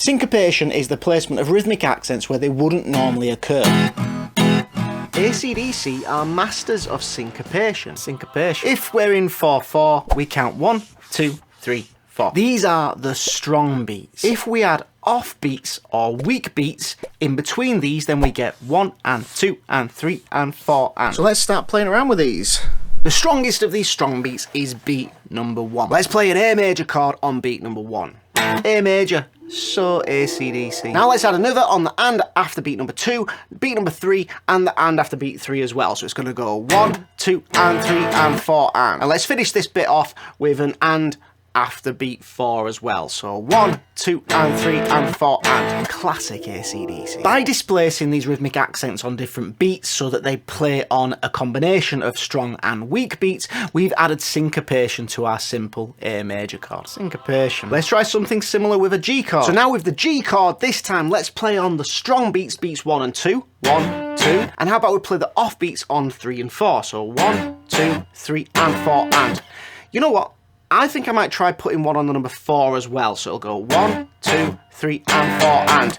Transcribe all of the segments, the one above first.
Syncopation is the placement of rhythmic accents where they wouldn't normally occur. ACDC are masters of syncopation. If we're in 4/4, we count 1, 2, 3, 4. These are the strong beats. If we add off beats or weak beats in between these, then we get 1 and 2 and 3 and 4 and. So let's start playing around with these. The strongest of these strong beats is beat number 1. Let's play an A major chord on beat number 1. A major, so ACDC. Now let's add another on the and after beat number 2, beat number 3, and the and after beat 3 as well. So it's going to go 1, 2, and 3, and 4, and. And let's finish this bit off with an and after beat 4 as well. So 1, 2, and 3, and 4, and. Classic ACDC. By displacing these rhythmic accents on different beats so that they play on a combination of strong and weak beats, we've added syncopation to our simple A major chord. Syncopation. Let's try something similar with a G chord. So now with the G chord, this time let's play on the strong beats, beats 1 and 2. 1, 2. And how about we play the off beats on 3 and 4? So 1, 2, 3, and 4, and. You know what? I think I might try putting one on the number 4 as well. So it'll go 1, 2, 3, and 4, and.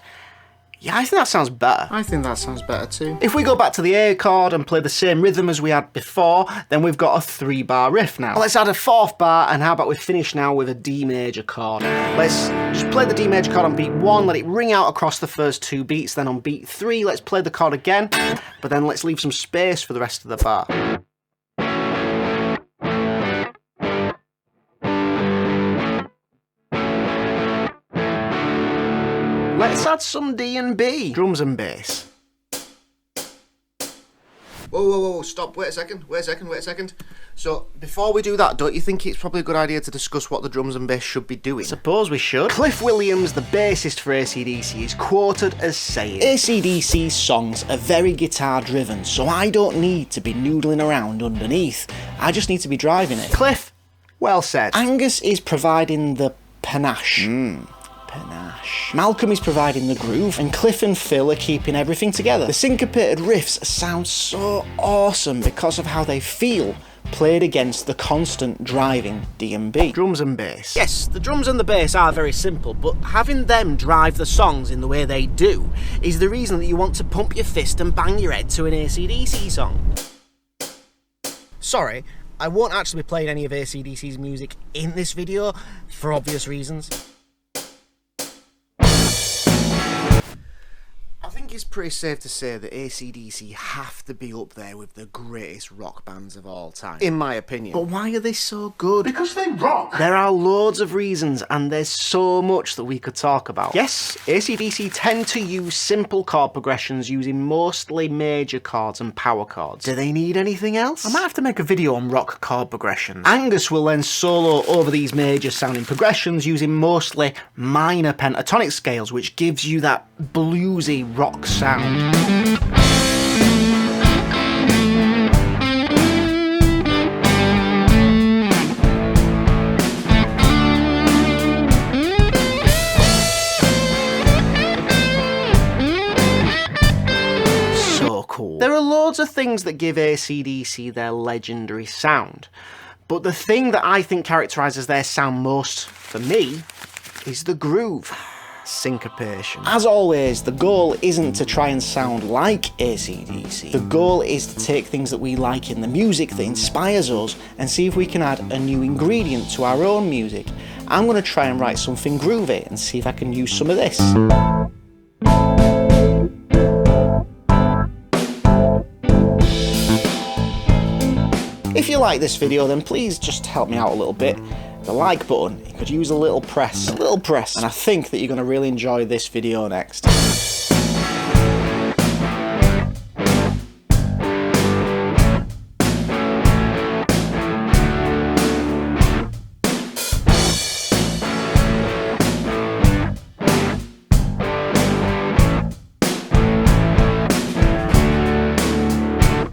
Yeah, I think that sounds better. I think that sounds better too. If we go back to the A chord and play the same rhythm as we had before, then we've got a 3-bar riff now. Let's add a 4th bar, and how about we finish now with a D major chord. Let's just play the D major chord on beat 1, let it ring out across the first 2 beats, then on beat 3, let's play the chord again, but then let's leave some space for the rest of the bar. Let's add some D and B. Drums and bass. Whoa, stop, wait a second. So, before we do that, don't you think it's probably a good idea to discuss what the drums and bass should be doing? Suppose we should. Cliff Williams, the bassist for ACDC, is quoted as saying, "ACDC's songs are very guitar driven, so I don't need to be noodling around underneath. I just need to be driving it." Cliff, well said. Angus is providing the panache. Panache. Malcolm is providing the groove, and Cliff and Phil are keeping everything together. The syncopated riffs sound so awesome because of how they feel played against the constant driving D&B. Drums and bass. Yes, the drums and the bass are very simple, but having them drive the songs in the way they do is the reason that you want to pump your fist and bang your head to an ACDC song. Sorry, I won't actually be playing any of ACDC's music in this video for obvious reasons. I think it's pretty safe to say that ACDC have to be up there with the greatest rock bands of all time, in my opinion. But why are they so good? Because they rock! There are loads of reasons, and there's so much that we could talk about. Yes, ACDC tend to use simple chord progressions using mostly major chords and power chords. Do they need anything else? I might have to make a video on rock chord progressions. Angus will then solo over these major sounding progressions using mostly minor pentatonic scales, which gives you that bluesy rock sound. So cool. There are loads of things that give ACDC their legendary sound, but the thing that I think characterises their sound most, for me, is the groove. Syncopation. As always, the goal isn't to try and sound like ACDC. The goal is to take things that we like in the music that inspires us and see if we can add a new ingredient to our own music. I'm going to try and write something groovy and see if I can use some of this. If you like this video, then please just help me out a little bit. The like button, it could use a little press, and I think that you're going to really enjoy this video next.